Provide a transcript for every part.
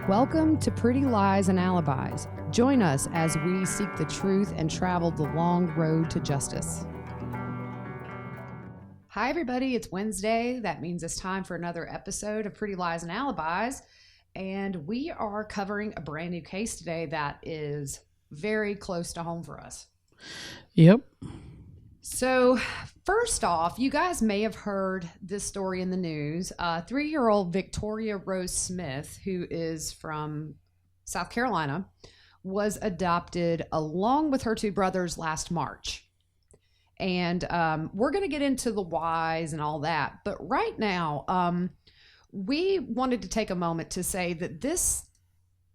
Welcome to Pretty Lies and Alibis. Join us as we seek the truth and travel the long road to justice. Hi, everybody. It's Wednesday. That means it's time for another episode of Pretty Lies and Alibis. And we are covering a brand new case today that is very close to home for us. Yep. So first off, you guys may have heard this story in the news. 3-year-old Victoria Rose Smith, who is from South Carolina, was adopted along with her two brothers last March. And we're going to get into the whys and all that. But right now, we wanted to take a moment to say that this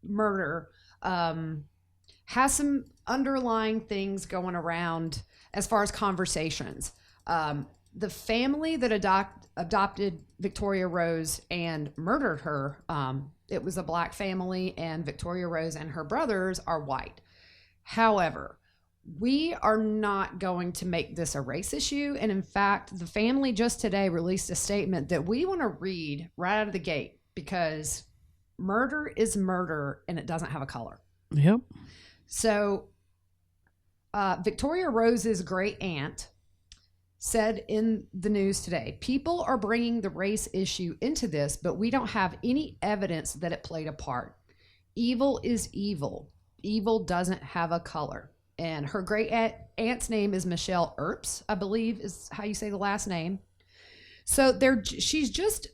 murder has some underlying things going around as far as conversations. The family that adopted Victoria Rose and murdered her, it was a black family, and Victoria Rose and her brothers are white. However, we are not going to make this a race issue. And in fact, the family just today released a statement that we want to read right out of the gate, because murder is murder and it doesn't have a color. Yep. So Victoria Rose's great aunt said in the news today, people are bringing the race issue into this, but we don't have any evidence that it played a part. Evil is evil. Evil doesn't have a color. And her great aunt's name is Michelle Earps, I believe is how you say the last name. So she's just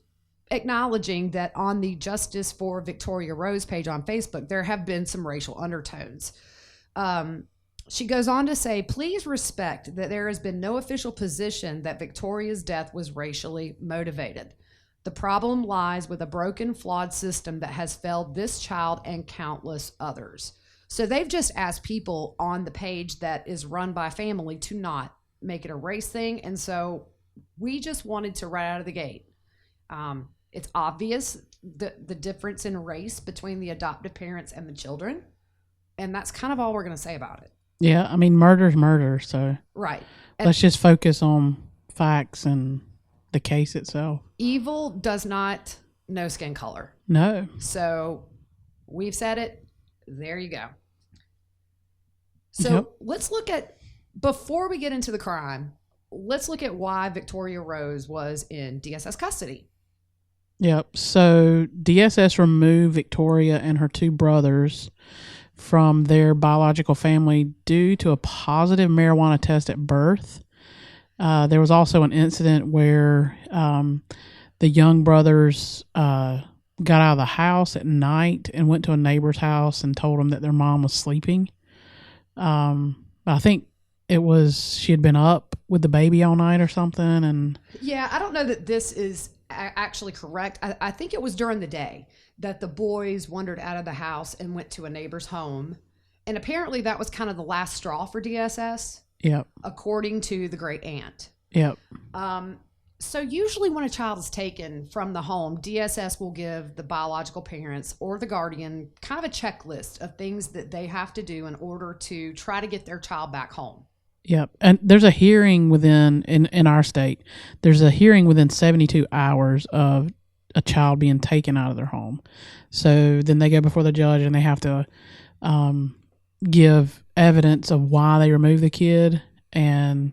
acknowledging that on the Justice for Victoria Rose page on Facebook, there have been some racial undertones. She goes on to say, please respect that there has been no official position that Victoria's death was racially motivated. The problem lies with a broken, flawed system that has failed this child and countless others. So they've just asked people on the page that is run by family to not make it a race thing. And so we just wanted to, right out of the gate, it's obvious the difference in race between the adoptive parents and the children. And that's kind of all we're going to say about it. Yeah, I mean, murder's murder, so right. Let's just focus on facts and the case itself. Evil does not know skin color. No. So we've said it. There you go. So Let's look at, before we get into the crime, let's look at why Victoria Rose was in DSS custody. Yep. So DSS removed Victoria and her two brothers from their biological family due to a positive marijuana test at birth. There was also an incident where the young brothers got out of the house at night and went to a neighbor's house and told them that their mom was sleeping. I think it was she had been up with the baby all night or something. And yeah, I don't know that this is actually correct. I think it was during the day that the boys wandered out of the house and went to a neighbor's home. And apparently that was kind of the last straw for DSS. Yep. According to the great aunt. Yep. So usually when a child is taken from the home, DSS will give the biological parents or the guardian kind of a checklist of things that they have to do in order to try to get their child back home. Yep. And there's a hearing in our state, there's a hearing within 72 hours of a child being taken out of their home. So then they go before the judge and they have to give evidence of why they removed the kid, and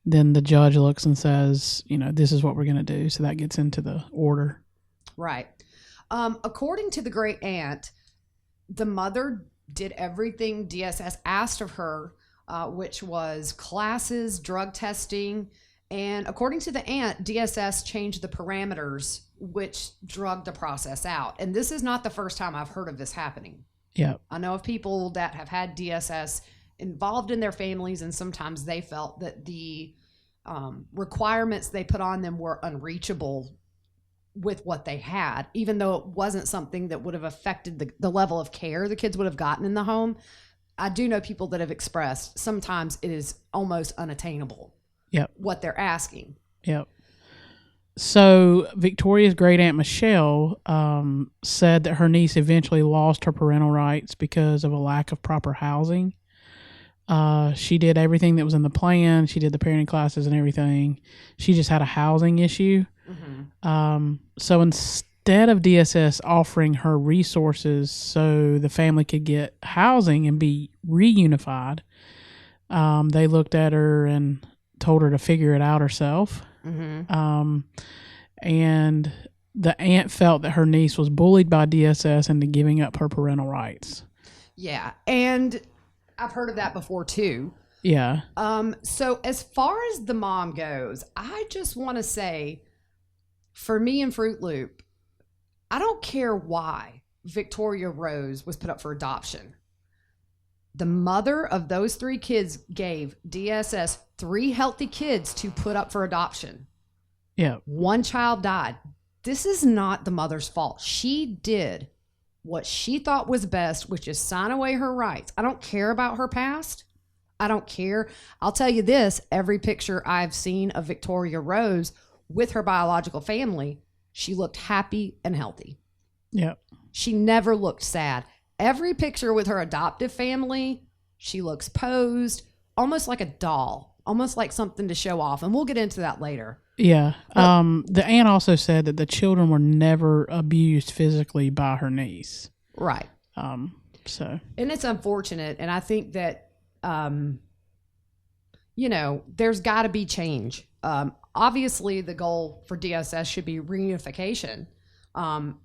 then the judge looks and says, this is what we're going to do. So that gets into the order. Right. According to the great aunt, the mother did everything DSS asked of her, which was classes, drug testing. And according to the aunt, DSS changed the parameters which drug the process out. And this is not the first time I've heard of this happening. Yeah. I know of people that have had DSS involved in their families, and sometimes they felt that the requirements they put on them were unreachable with what they had, even though it wasn't something that would have affected the level of care the kids would have gotten in the home. I do know people that have expressed sometimes it is almost unattainable. Yep. What they're asking. Yep. So Victoria's great aunt Michelle said that her niece eventually lost her parental rights because of a lack of proper housing. She did everything that was in the plan. She did the parenting classes and everything. She just had a housing issue. Mm-hmm. So instead of DSS offering her resources so the family could get housing and be reunified, they looked at her and told her to figure it out herself. Mm-hmm. And the aunt felt that her niece was bullied by DSS into giving up her parental rights. Yeah, and I've heard of that before too. Yeah. So as far as the mom goes, I just want to say, for me and Fruit Loop, I don't care why Victoria Rose was put up for adoption. The mother of those 3 kids gave DSS 3 healthy kids to put up for adoption. Yeah. 1 child died. This is not the mother's fault. She did what she thought was best, which is sign away her rights. I don't care about her past. I don't care. I'll tell you this, every picture I've seen of Victoria Rose with her biological family, she looked happy and healthy. Yeah. She never looked sad. Every picture with her adoptive family, she looks posed, almost like a doll, almost like something to show off. And we'll get into that later. Yeah. The aunt also said that the children were never abused physically by her niece. Right. So. And it's unfortunate. And I think that, there's got to be change. Obviously, the goal for DSS should be reunification. And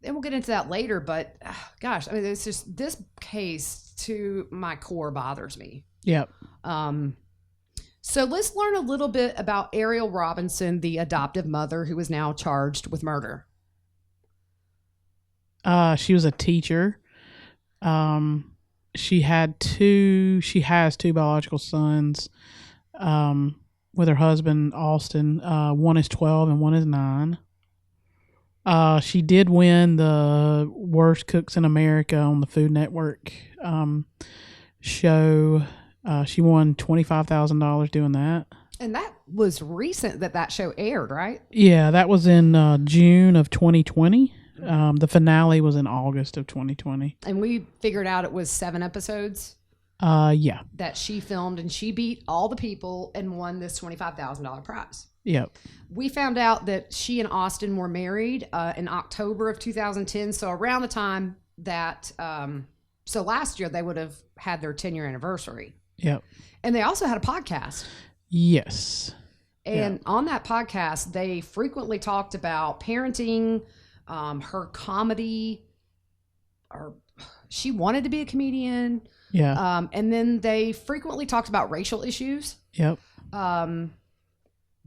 we'll get into that later, but gosh, I mean, it's just, this case to my core bothers me. Yep. So let's learn a little bit about Ariel Robinson, the adoptive mother who is now charged with murder. She was a teacher. She has 2 biological sons, with her husband, Austin. One is 12 and one is 9. She did win the Worst Cooks in America on the Food Network show. She won $25,000 doing that. And that was recent that show aired, right? Yeah, that was in June of 2020. The finale was in August of 2020. And we figured out it was 7 episodes. Yeah. That she filmed, and she beat all the people and won this $25,000 prize. Yep. We found out that she and Austin were married in October of 2010. So around the time that, so last year they would have had their 10-year anniversary. Yep. And they also had a podcast. Yes. And on that podcast, they frequently talked about parenting, her comedy, or she wanted to be a comedian. Yeah. And then they frequently talked about racial issues. Yep.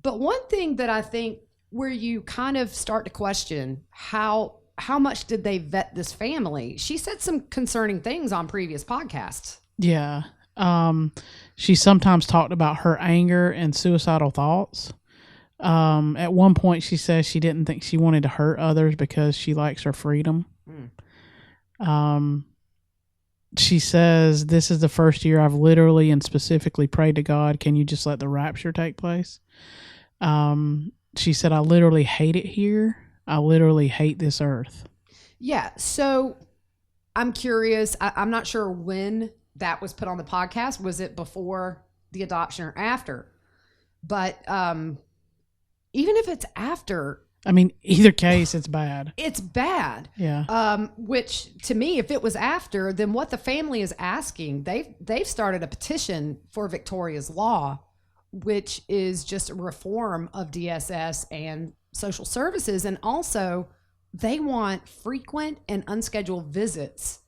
But one thing that I think where you kind of start to question how much did they vet this family? She said some concerning things on previous podcasts. Yeah. She sometimes talked about her anger and suicidal thoughts. At one point she says she didn't think she wanted to hurt others because she likes her freedom. She says, this is the first year I've literally and specifically prayed to God, can you just let the rapture take place? She said, I literally hate it here. I literally hate this earth. Yeah. So I'm curious. I'm not sure when that was put on the podcast. Was it before the adoption or after? But even if it's after, I mean, either case, it's bad. It's bad. Yeah. Which to me, if it was after, then what the family is asking, they've started a petition for Victoria's Law, which is just a reform of DSS and social services. And also they want frequent and unscheduled visits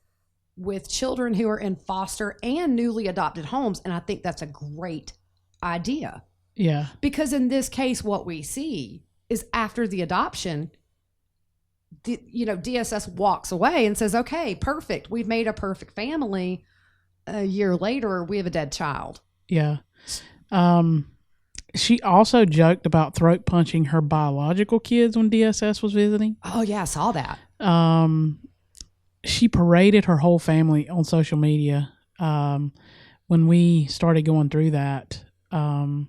with children who are in foster and newly adopted homes. And I think that's a great idea. Yeah. Because in this case, what we see is after the adoption, DSS walks away and says, okay, perfect. We've made a perfect family. A year later, we have a dead child. Yeah. She also joked about throat punching her biological kids when DSS was visiting. Oh, yeah, I saw that. She paraded her whole family on social media. When we started going through that, it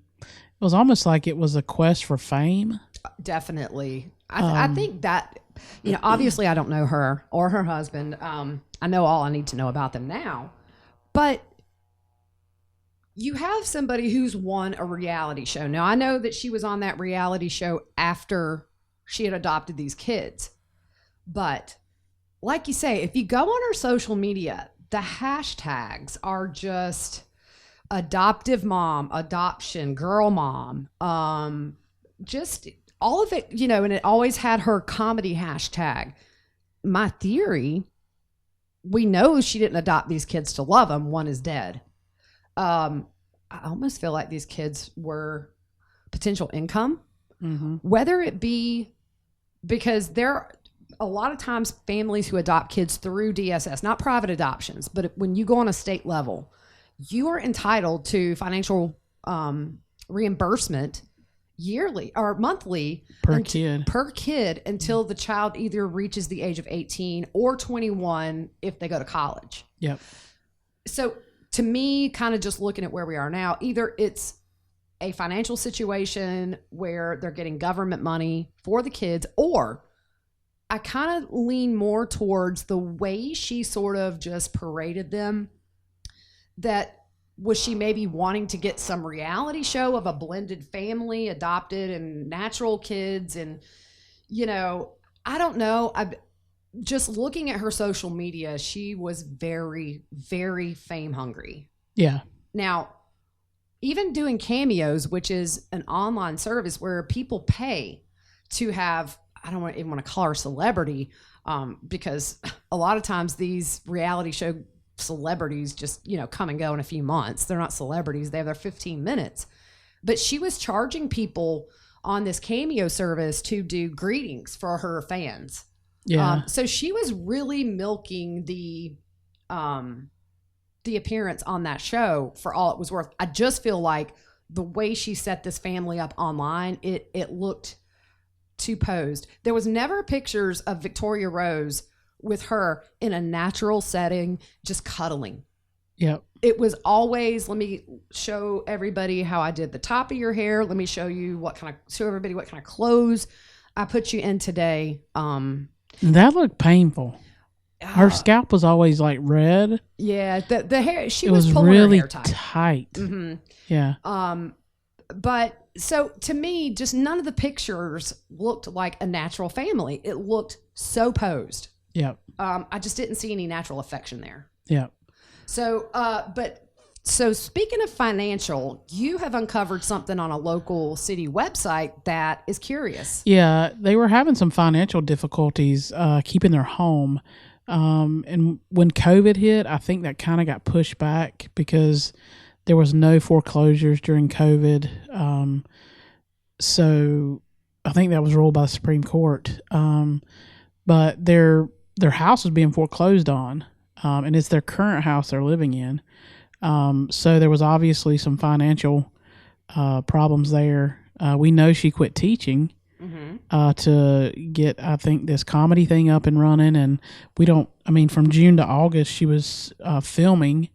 was almost like it was a quest for fame. Definitely. I think that, obviously I don't know her or her husband. I know all I need to know about them now. But you have somebody who's won a reality show. Now, I know that she was on that reality show after she had adopted these kids. But like you say, if you go on her social media, the hashtags are just adoptive mom, adoption, girl mom, just all of it, you know, and it always had her comedy hashtag. My theory, we know she didn't adopt these kids to love them. One is dead. I almost feel like these kids were potential income, whether it be because there a lot of times families who adopt kids through DSS, not private adoptions, but when you go on a state level, you are entitled to financial reimbursement yearly or monthly per kid until the child either reaches the age of 18 or 21 if they go to college. Yep. So to me, kind of just looking at where we are now, either it's a financial situation where they're getting government money for the kids, or I kind of lean more towards the way she sort of just paraded them. That was she maybe wanting to get some reality show of a blended family, adopted and natural kids. And, you know, I don't know. I just looking at her social media, she was very, very fame hungry. Yeah. Now, even doing Cameos, which is an online service where people pay to have, I don't even want to call her celebrity, because a lot of times these reality show celebrities just, you know, come and go in a few months. They're not celebrities. They have their 15 minutes. But she was charging people on this Cameo service to do greetings for her fans. Yeah. So she was really milking the appearance on that show for all it was worth. I just feel like the way she set this family up online, it looked too posed. There was never pictures of Victoria Rose with her in a natural setting, just cuddling. Yep. It was always, let me show everybody how I did the top of your hair. Let me show everybody what kind of clothes I put you in today. That looked painful. Her scalp was always like red. Yeah, the hair, she it was pulling really her hair tight. Mm-hmm. Yeah. But so to me, just none of the pictures looked like a natural family. It looked so posed. Yep. I just didn't see any natural affection there. Yep. So, so speaking of financial, you have uncovered something on a local city website that is curious. Yeah, they were having some financial difficulties keeping their home. And when COVID hit, I think that kind of got pushed back because there was no foreclosures during COVID. So I think that was ruled by the Supreme Court. But their house was being foreclosed on, and it's their current house they're living in. So there was obviously some financial problems there. We know she quit teaching to get, I think, this comedy thing up and running. And from June to August, she was filming,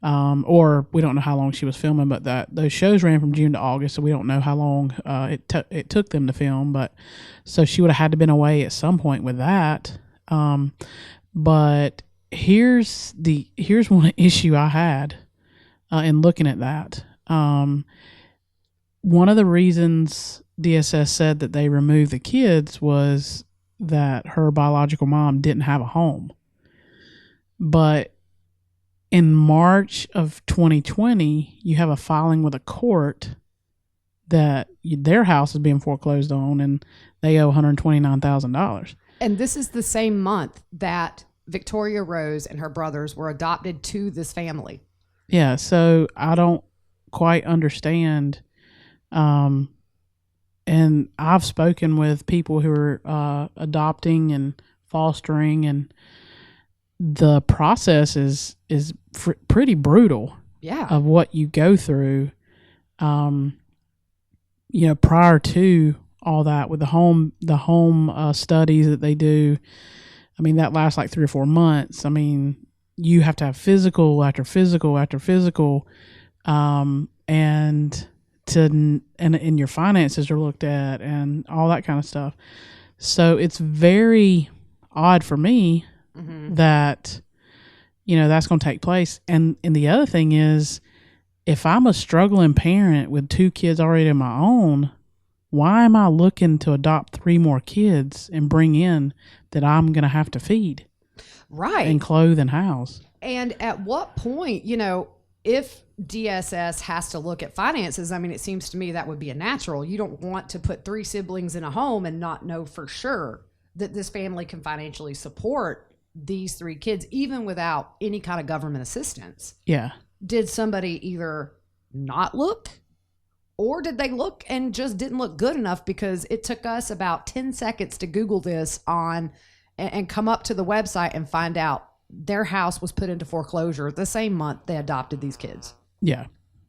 or we don't know how long she was filming, but those shows ran from June to August, so we don't know how long it took them to film. But so she would have had to been away at some point with that. But here's one issue I had in looking at that. One of the reasons DSS said that they removed the kids was that her biological mom didn't have a home. But in March of 2020, you have a filing with a court that their house is being foreclosed on and they owe $129,000. And this is the same month that Victoria Rose and her brothers were adopted to this family. Yeah, so I don't quite understand. And I've spoken with people who are adopting and fostering, and the process is pretty brutal. Yeah, of what you go through. Prior to all that, with the home studies that they do, that lasts like 3 or 4 months. You have to have physical after physical after physical, and your finances are looked at and all that kind of stuff. So it's very odd for me that that's going to take place. And the other thing is, if I'm a struggling parent with 2 kids already of my own, why am I looking to adopt 3 more kids and bring in that I'm going to have to feed? Right. And clothe and house. And at what point, if DSS has to look at finances, I mean, it seems to me that would be a natural. You don't want to put 3 siblings in a home and not know for sure that this family can financially support these 3 kids, even without any kind of government assistance. Yeah. Did somebody either not look, or did they look and just didn't look good enough? Because it took us about 10 seconds to Google this and come up to the website and find out their house was put into foreclosure the same month they adopted these kids. Yeah.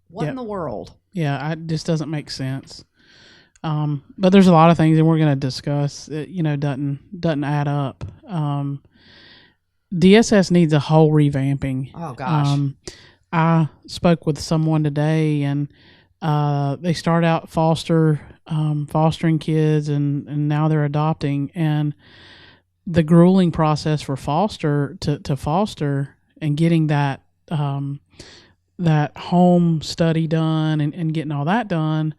What in the world? Yeah, it just doesn't make sense. But there's a lot of things that we're going to discuss that, doesn't add up. DSS needs a whole revamping. Oh, gosh. I spoke with someone today, and they start out fostering kids, and now they're adopting. And the grueling process for foster and getting that home study done and getting all that done.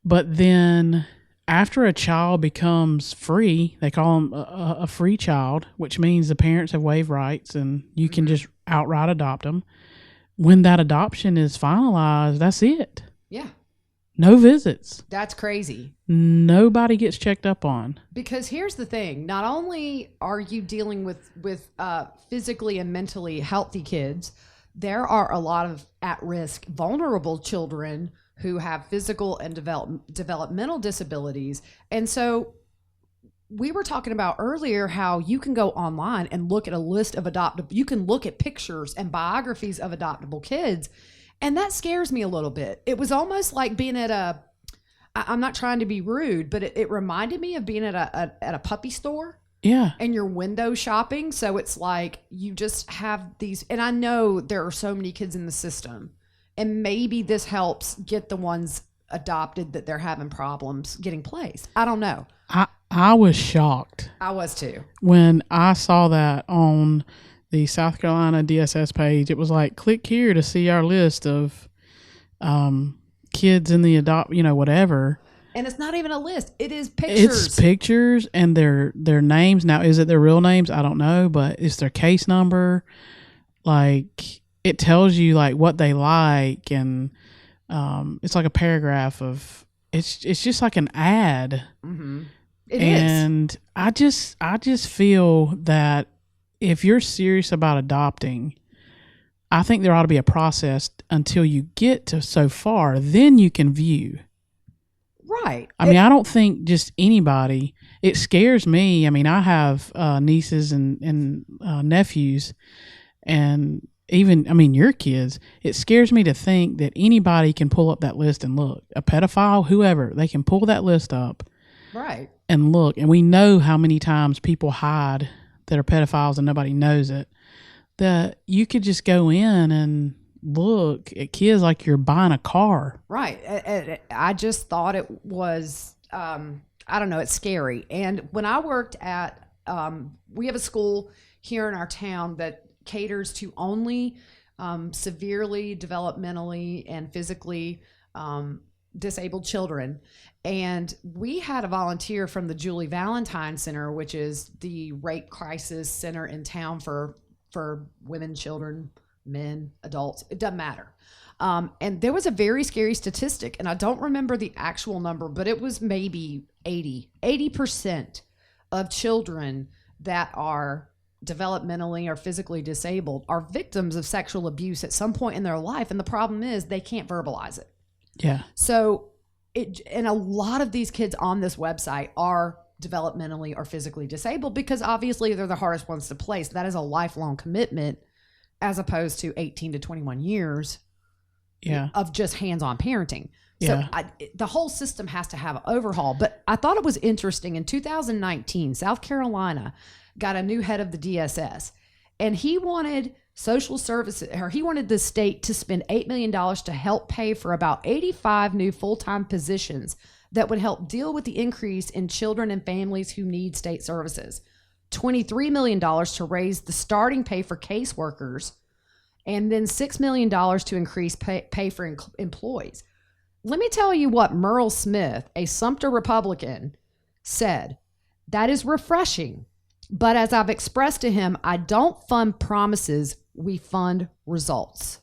But then after a child becomes free, they call them a free child, which means the parents have waived rights and you can just outright adopt them. When that adoption is finalized, that's it. Yeah. No visits. That's crazy. Nobody gets checked up on. Because here's the thing. Not only are you dealing with physically and mentally healthy kids, there are a lot of at-risk, vulnerable children who have physical and developmental disabilities. And so we were talking about earlier how you can go online and look at a list of you can look at pictures and biographies of adoptable kids. And that scares me a little bit. It was almost like being at I'm not trying to be rude, but it reminded me of being at a puppy store. Yeah. And you're window shopping. So it's like you just have these, and I know there are so many kids in the system, and maybe this helps get the ones adopted that they're having problems getting placed. I don't know. I was shocked. I was too. When I saw that on the South Carolina DSS page, it was like, click here to see our list of kids in the whatever. And it's not even a list. It is pictures. It's pictures and their names. Now, is it their real names? I don't know, but it's their case number. Like, it tells you like what they like, and it's like a paragraph of it's just like an ad. Mm-hmm. And I just feel that if you're serious about adopting, I think there ought to be a process until you get to so far, then you can view. Right. I mean, I don't think just anybody. It scares me. I mean, I have nieces and nephews, and even, I mean, your kids. It scares me to think that anybody can pull up that list and look. A pedophile, whoever, they can pull that list up. Right. And look. And we know how many times people hide that are pedophiles and nobody knows it. That you could just go in and look at kids like you're buying a car. Right. I just thought it was, I don't know, it's scary. And when I worked at, we have a school here in our town that caters to only severely developmentally and physically disabled children. And we had a volunteer from the Julie Valentine Center, which is the rape crisis center in town for women, children, men, adults, it doesn't matter. And there was a very scary statistic, and I don't remember the actual number, but it was maybe 80% of children that are developmentally or physically disabled are victims of sexual abuse at some point in their life. And the problem is they can't verbalize it. Yeah. So and a lot of these kids on this website are developmentally or physically disabled because obviously they're the hardest ones to place. That is a lifelong commitment as opposed to 18 to 21 years of just hands-on parenting. Yeah. So the whole system has to have an overhaul. But I thought it was interesting. In 2019, South Carolina got a new head of the DSS, and he wanted social services, or he wanted the state to spend $8 million to help pay for about 85 new full-time positions that would help deal with the increase in children and families who need state services. $23 million to raise the starting pay for caseworkers, and then $6 million to increase pay for employees. let me tell you what Merle Smith, a Sumter Republican, said. That is refreshing. But as I've expressed to him, I don't fund promises, we fund results.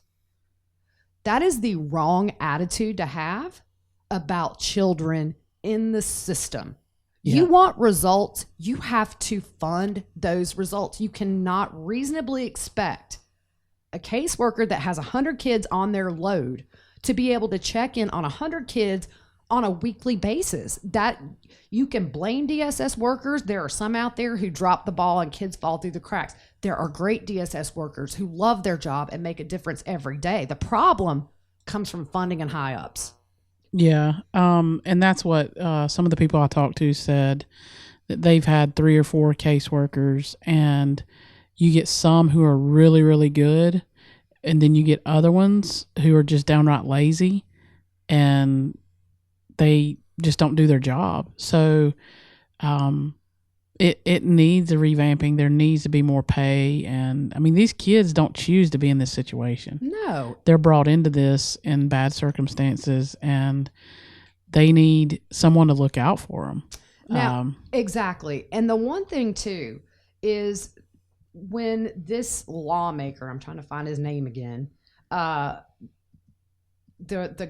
That is the wrong attitude to have about children in the system. Yeah. You want results, you have to fund those results. You cannot reasonably expect a caseworker that has 100 kids on their load to be able to check in on 100 kids on a weekly basis. That you can blame DSS workers. There are some out there who drop the ball and kids fall through the cracks. There are great DSS workers who love their job and make a difference every day. The problem comes from funding and high ups. Yeah. And that's what some of the people I talked to said, that they've had 3 or 4 caseworkers, and you get some who are really, really good, and then you get other ones who are just downright lazy and they just don't do their job. So it needs a revamping. There needs to be more pay. And I mean, these kids don't choose to be in this situation. No. They're brought into this in bad circumstances, and they need someone to look out for them. Now, exactly. And the one thing too is when this lawmaker, I'm trying to find his name again, the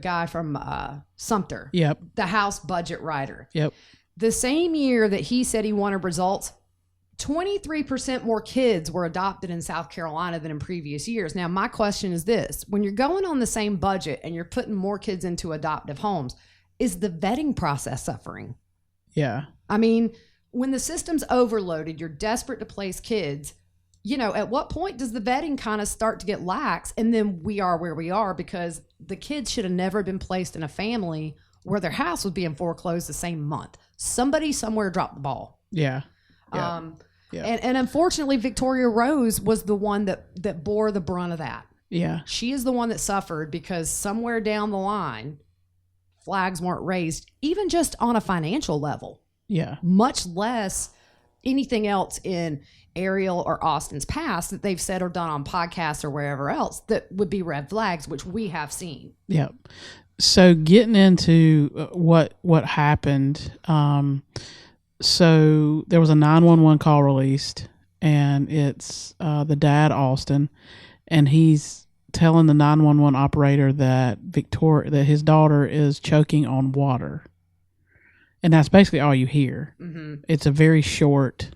guy from Sumter, Yep. the House budget writer. Yep. The same year that he said he wanted results, 23% more kids were adopted in South Carolina than in previous years. Now, my question is this. When you're going on the same budget and you're putting more kids into adoptive homes, is the vetting process suffering? Yeah. I mean, when the system's overloaded, you're desperate to place kids, you know, at what point does the vetting kind of start to get lax? And then we are where we are because the kids should have never been placed in a family where their house was being foreclosed the same month. Somebody somewhere dropped the ball. Yeah. Yeah. And unfortunately, Victoria Rose was the one that bore the brunt of that. Yeah. She is the one that suffered because somewhere down the line, flags weren't raised, even just on a financial level. Yeah. Much less anything else in Ariel or Austin's past that they've said or done on podcasts or wherever else that would be red flags, which we have seen. Yeah. So getting into what happened, so there was a 911 call released, and it's the dad, Austin, and he's telling the 911 operator that that his daughter is choking on water. And that's basically all you hear. Mm-hmm. It's a very short,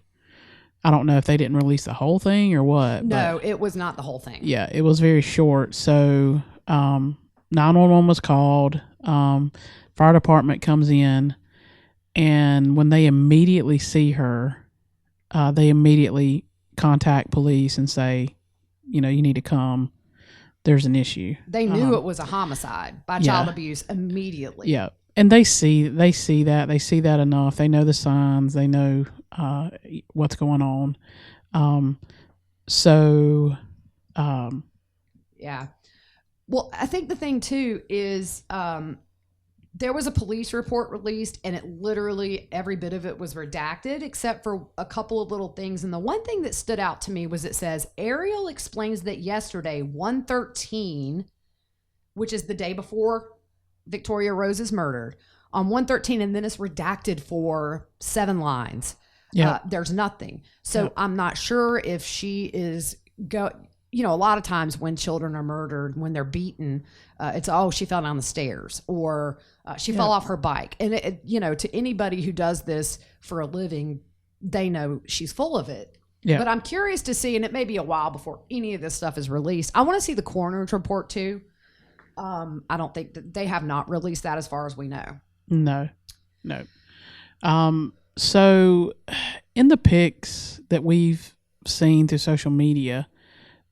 I don't know if they didn't release the whole thing or what. No, it was not the whole thing. Yeah, it was very short. So 911 was called. Fire department comes in. And when they immediately see her, they immediately contact police and say, you know, you need to come. There's an issue. They knew it was a homicide by child abuse immediately. Yeah. And they see that enough. They know the signs. They know what's going on. Yeah. Well, I think the thing too is there was a police report released, and it literally every bit of it was redacted except for a couple of little things. And the one thing that stood out to me was it says Ariel explains that yesterday, 113, which is the day before Victoria Rose is murdered, on 113, and then it's redacted for 7 lines. Yeah. There's nothing. So I'm not sure if she is you know, a lot of times when children are murdered, when they're beaten, it's, oh, she fell down the stairs, or she fell off her bike. And, you know, to anybody who does this for a living, they know she's full of it. Yeah. But I'm curious to see, and it may be a while before any of this stuff is released. I want to see the coroner's report too. I don't think that they have not released that as far as we know. No. So in the pics that we've seen through social media,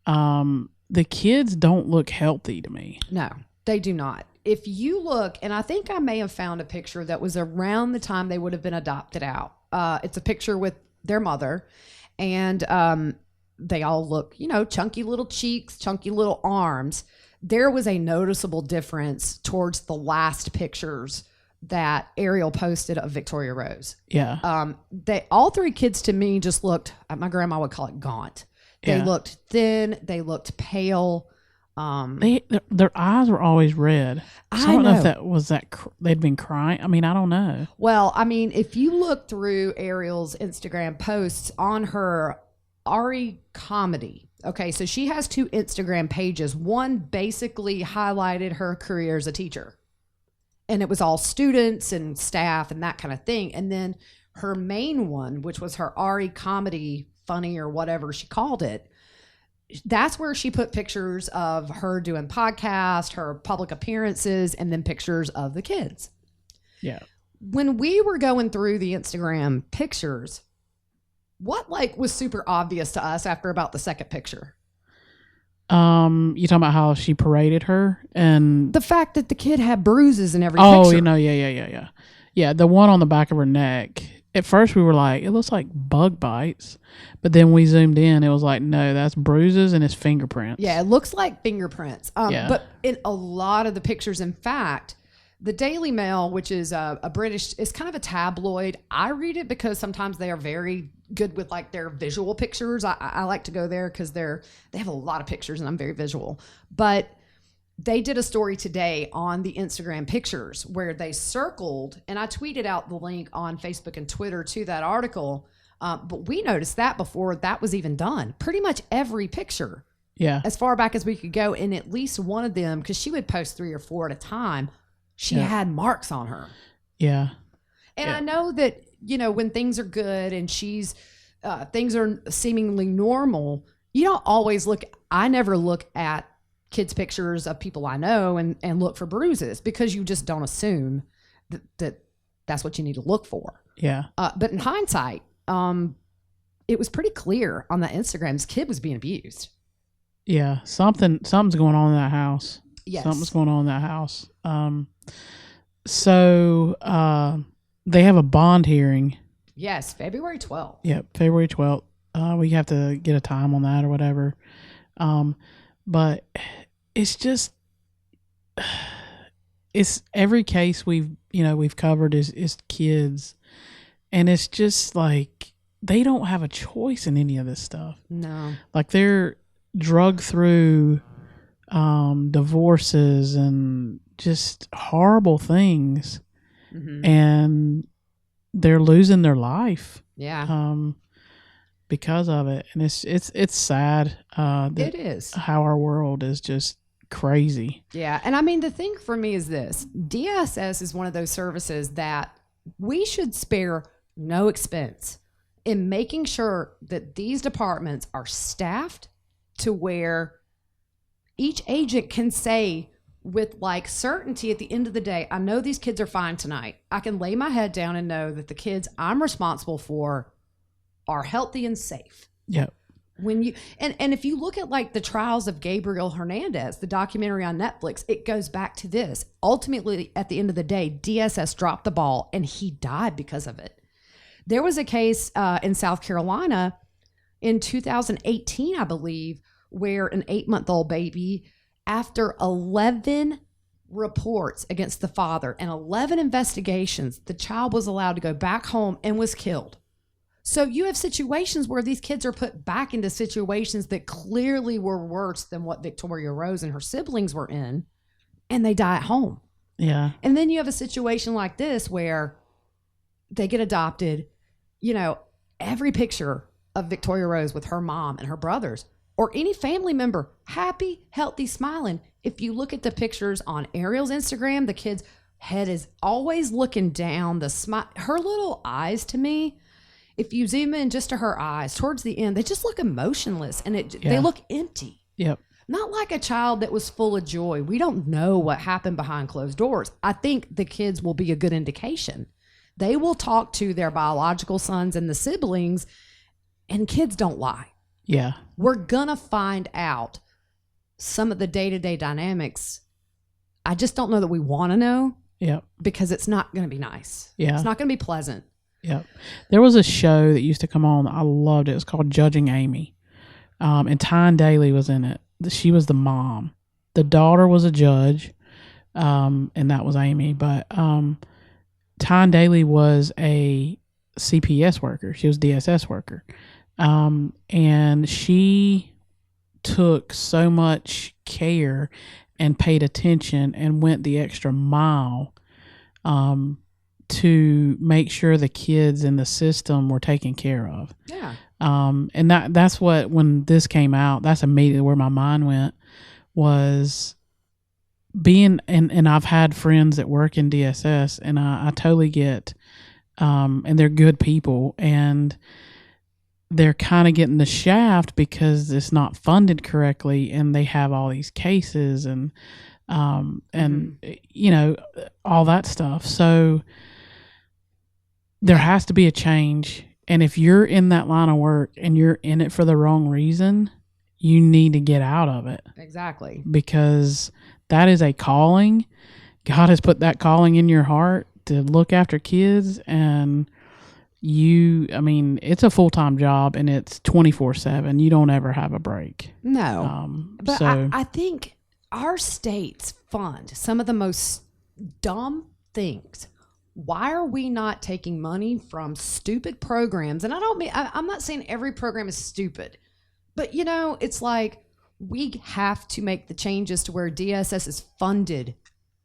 the kids don't look healthy to me. No, they do not. If you look, and I think I may have found a picture that was around the time they would have been adopted out. It's a picture with their mother, and they all look, you know, chunky little cheeks, chunky little arms. There was a noticeable difference towards the last pictures that Ariel posted of Victoria Rose. Yeah. All 3 kids to me just looked, my grandma would call it gaunt. They looked thin. They looked pale. Their eyes were always red. So I don't know if that was they'd been crying. I mean, I don't know. Well, I mean, if you look through Ariel's Instagram posts on her Ari comedy, okay, so she has 2 Instagram pages. One basically highlighted her career as a teacher, and it was all students and staff and that kind of thing. And then her main one, which was her Ari comedy funny or whatever she called it, that's where she put pictures of her doing podcast, her public appearances, and then pictures of the kids. Yeah. When we were going through the Instagram pictures, what was super obvious to us after about the second picture? You talking about how she paraded her and the fact that the kid had bruises in every picture. Yeah. Yeah, the one on the back of her neck. At first we were like, it looks like bug bites, but then we zoomed in. It was like, no, that's bruises and it's fingerprints. Yeah, it looks like fingerprints. But in a lot of the pictures, in fact, the Daily Mail, which is a British, it's kind of a tabloid. I read it because sometimes they are very good with their visual pictures. I like to go there because they have a lot of pictures and I'm very visual. But they did a story today on the Instagram pictures where they circled, and I tweeted out the link on Facebook and Twitter to that article. But we noticed that before that was even done. Pretty much every picture, as far back as we could go, in at least one of them, because she would post 3 or 4 at a time, she had marks on her. Yeah. And I know that, when things are good and things are seemingly normal, you don't always I never look at kids' pictures of people I know and look for bruises, because you just don't assume that's what you need to look for. Yeah. But in hindsight, it was pretty clear on that Instagram, this kid was being abused. Yeah. Something's going on in that house. Yes. Something's going on in that house. So they have a bond hearing. Yes. February 12th. Yep. February 12th. We have to get a time on that or whatever. But it's just, it's every case we've covered is kids, and it's just like they don't have a choice in any of this stuff. No, they're drugged through divorces and just horrible things, and they're losing their life. Yeah. Because of it, and it's sad. It is how our world is just crazy. Yeah, and I mean, the thing for me is this: DSS is one of those services that we should spare no expense in making sure that these departments are staffed to where each agent can say with certainty at the end of the day, I know these kids are fine tonight. I can lay my head down and know that the kids I'm responsible for are healthy and safe. Yep. When you and if you look at the trials of Gabriel Hernandez, the documentary on Netflix, it goes back to this. Ultimately, at the end of the day, DSS dropped the ball and he died because of it. There was a case in South Carolina in 2018, I believe, where an 8-month-old baby, after 11 reports against the father and 11 investigations, the child was allowed to go back home and was killed. So you have situations where these kids are put back into situations that clearly were worse than what Victoria Rose and her siblings were in, and they die at home. Yeah. And then you have a situation like this where they get adopted. Every picture of Victoria Rose with her mom and her brothers or any family member, happy, healthy, smiling. If you look at the pictures on Ariel's Instagram, the kid's head is always looking down. Her little eyes, to me, if you zoom in just to her eyes towards the end, they just look emotionless and they look empty. Yep. Not like a child that was full of joy. We don't know what happened behind closed doors. I think the kids will be a good indication. They will talk to their biological sons and the siblings, and kids don't lie. Yeah. We're going to find out some of the day-to-day dynamics. I just don't know that we want to know. Yep. Because it's not going to be nice. Yeah. It's not going to be pleasant. Yep. There was a show that used to come on. I loved it. It was called Judging Amy. And Tyne Daly was in it. She was the mom. The daughter was a judge. And that was Amy. But Tyne Daly was a CPS worker. She was a DSS worker. And she took so much care and paid attention and went the extra mile to make sure the kids in the system were taken care of. Yeah. And that's what, when this came out, that's immediately where my mind went, was being, and I've had friends that work in DSS, and I totally get, and they're good people, and they're kind of getting the shaft because it's not funded correctly, and they have all these cases and you know, all that stuff. So there has to be a change. And if you're in that line of work and you're in it for the wrong reason, you need to get out of it. Exactly. Because that is a calling. God has put that calling in your heart to look after kids, and it's a full-time job, and it's 24/7. You don't ever have a break. No. But I think our states fund some of the most dumb things. Why are we not taking money from stupid programs? And I'm not saying every program is stupid, but it's like, we have to make the changes to where DSS is funded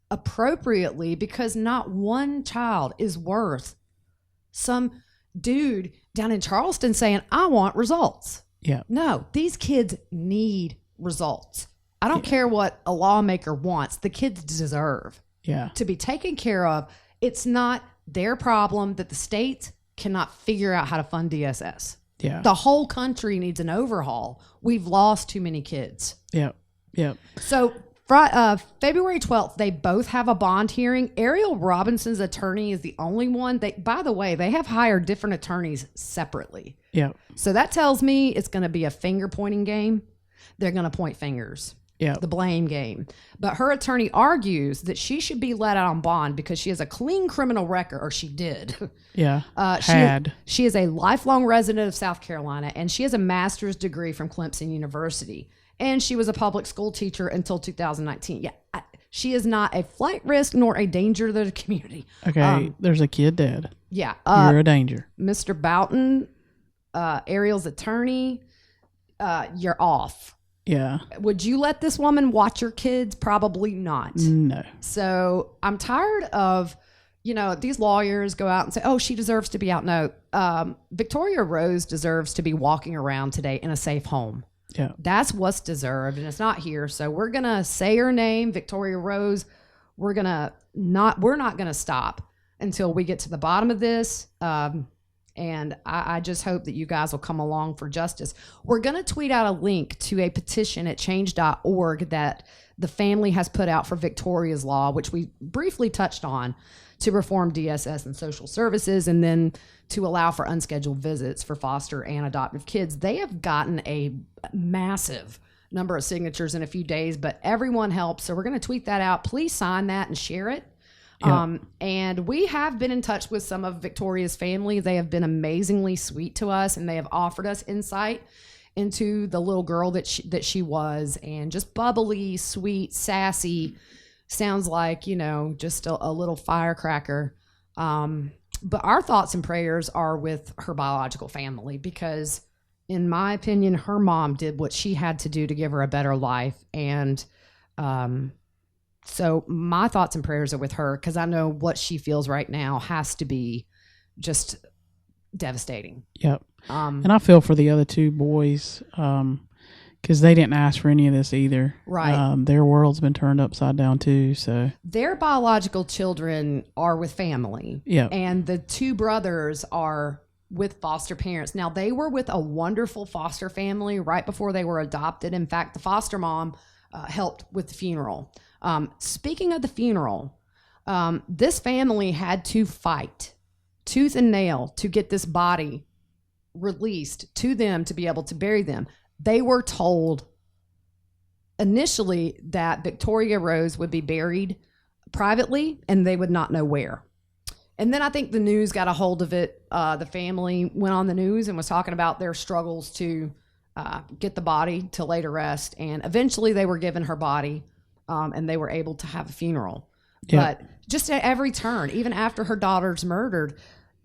appropriately, because not one child is worth some dude down in Charleston saying, I want results. Yeah. No, these kids need results. I don't care what a lawmaker wants. The kids deserve to be taken care of. It's not their problem that the state cannot figure out how to fund DSS. Yeah. The whole country needs an overhaul. We've lost too many kids. Yeah. Yeah. So February 12th, they both have a bond hearing. Ariel Robinson's attorney is the only one. By the way, they have hired different attorneys separately. Yeah. So that tells me it's going to be a finger pointing game. They're going to point fingers. Yeah. The blame game. But her attorney argues that she should be let out on bond because she has a clean criminal record, or she did. Yeah. She is a lifelong resident of South Carolina, and she has a master's degree from Clemson University. And she was a public school teacher until 2019. Yeah. She is not a flight risk nor a danger to the community. Okay. There's a kid dead. Yeah. You're a danger. Mr. Boughton, Ariel's attorney, you're off. Yeah. Would you let this woman watch your kids? Probably not. No. So I'm tired of, these lawyers go out and say, oh, she deserves to be out. No, Victoria Rose deserves to be walking around today in a safe home. Yeah. That's what's deserved, and it's not here. So we're going to say her name, Victoria Rose. We're not going to stop until we get to the bottom of this. And I just hope that you guys will come along for justice. We're going to tweet out a link to a petition at change.org that the family has put out for Victoria's Law, which we briefly touched on, to reform DSS and social services, and then to allow for unscheduled visits for foster and adoptive kids. They have gotten a massive number of signatures in a few days, but everyone helps. So we're going to tweet that out. Please sign that and share it. Yeah. And we have been in touch with some of Victoria's family. They have been amazingly sweet to us, and they have offered us insight into the little girl that she was, and just bubbly, sweet, sassy. Sounds like, just a little firecracker. But our thoughts and prayers are with her biological family, because in my opinion, her mom did what she had to do to give her a better life. And, so my thoughts and prayers are with her, because I know what she feels right now has to be just devastating. Yep. And I feel for the other two boys, because they didn't ask for any of this either. Right. Their world's been turned upside down too. So their biological children are with family. Yeah. And the two brothers are with foster parents. Now, they were with a wonderful foster family right before they were adopted. In fact, the foster mom helped with the funeral. Speaking of the funeral, this family had to fight tooth and nail to get this body released to them to be able to bury them. They were told initially that Victoria Rose would be buried privately, and they would not know where. And then I think the news got a hold of it. The family went on the news and was talking about their struggles to get the body to lay to rest. And eventually they were given her body, and they were able to have a funeral. Yeah. But just at every turn, even after her daughter's murdered,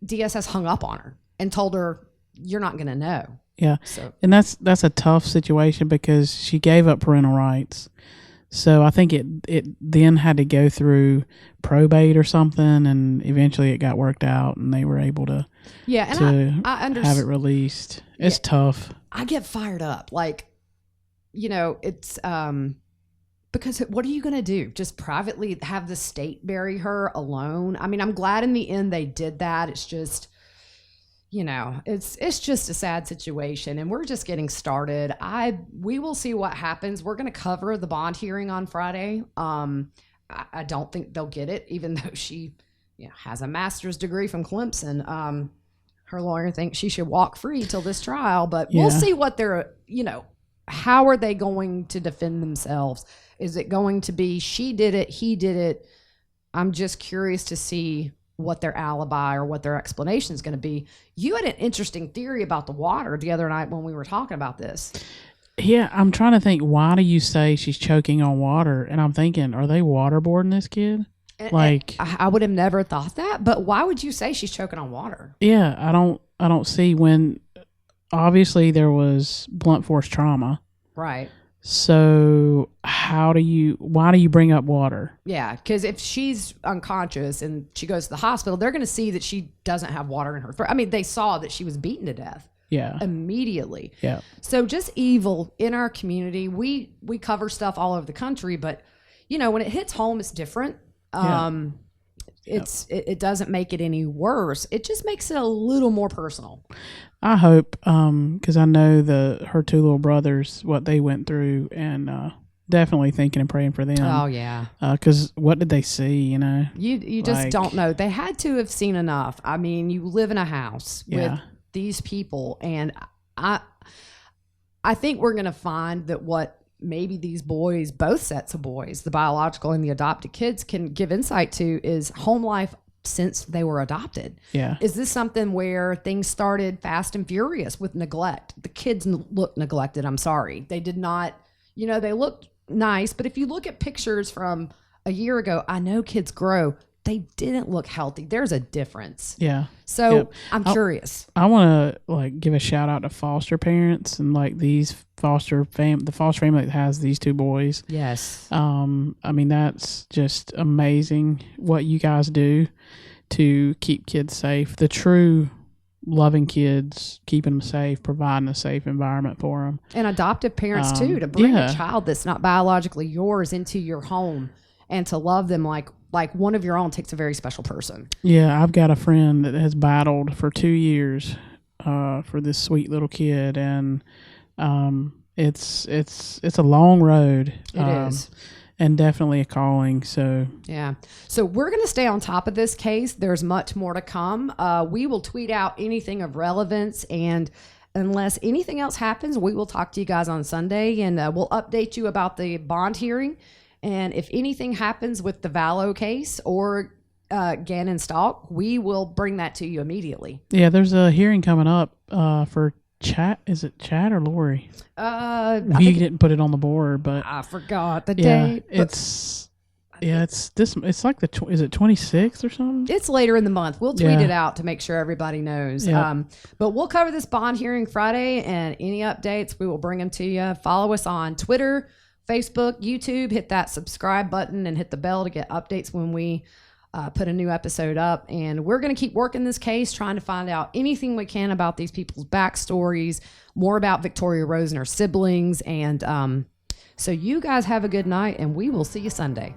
DSS hung up on her and told her, you're not going to know. Yeah. So And that's a tough situation because she gave up parental rights. So I think it then had to go through probate or something, and eventually it got worked out, and they were able to I have it released. It's tough. I get fired up, like, it's because what are you going to do? Just privately have the state bury her alone? I mean, I'm glad in the end they did that. It's just, it's just a sad situation, and we're just getting started. We will see what happens. We're going to cover the bond hearing on Friday. I don't think they'll get it, even though she has a master's degree from Clemson. Her lawyer thinks she should walk free till this trial, but we'll see what they're, how are they going to defend themselves? Is it going to be she did it, he did it? I'm just curious to see what their alibi or what their explanation is going to be. You had an interesting theory about the water the other night when we were talking about this. Yeah, I'm trying to think, why do you say she's choking on water? And I'm thinking, are they waterboarding this kid? And I would have never thought that, but why would you say she's choking on water? Yeah, I don't see when obviously there was blunt force trauma. Right. So why do you bring up water? Yeah, because if she's unconscious and she goes to the hospital, they're going to see that she doesn't have water in her throat. I mean, they saw that she was beaten to death. Yeah. Immediately. Yeah. So just evil in our community. We cover stuff all over the country, but when it hits home, it's different. It doesn't make it any worse. It just makes it a little more personal. I hope, because I know her two little brothers, what they went through, and definitely thinking and praying for them. Oh yeah. Because what did they see? You just don't know. They had to have seen enough. I mean, you live in a house with these people, and I think we're gonna find that what maybe these boys, both sets of boys, the biological and the adopted kids, can give insight to is home life since they were adopted. Yeah. Is this something where things started fast and furious with neglect? The kids looked neglected. I'm sorry. They did not, they looked nice, but if you look at pictures from a year ago, I know kids grow. They didn't look healthy. There's a difference. Yeah. So I'm curious. I want to give a shout out to foster parents and these the foster family that has these two boys. Yes. I mean, that's just amazing what you guys do to keep kids safe. The true loving kids, keeping them safe, providing a safe environment for them. And adoptive parents too, to bring a child that's not biologically yours into your home and to love them like one of your own takes a very special person. Yeah, I've got a friend that has battled for 2 years for this sweet little kid, and it's a long road. It is. And definitely a calling. So yeah. So we're going to stay on top of this case. There's much more to come. We will tweet out anything of relevance, and unless anything else happens, we will talk to you guys on Sunday, and we'll update you about the bond hearing. And if anything happens with the Vallow case or Gannon Stalk, we will bring that to you immediately. Yeah, there's a hearing coming up for Chad. Is it Chad or Lori? We didn't put it on the board, but I forgot the date. It's this. It's like is it 26th or something? It's later in the month. We'll tweet it out to make sure everybody knows. Yep. But we'll cover this bond hearing Friday, and any updates we will bring them to you. Follow us on Twitter, Facebook, YouTube. Hit that subscribe button and hit the bell to get updates when we put a new episode up. And we're going to keep working this case, trying to find out anything we can about these people's backstories, more about Victoria Rose and her siblings. And so you guys have a good night, and we will see you Sunday.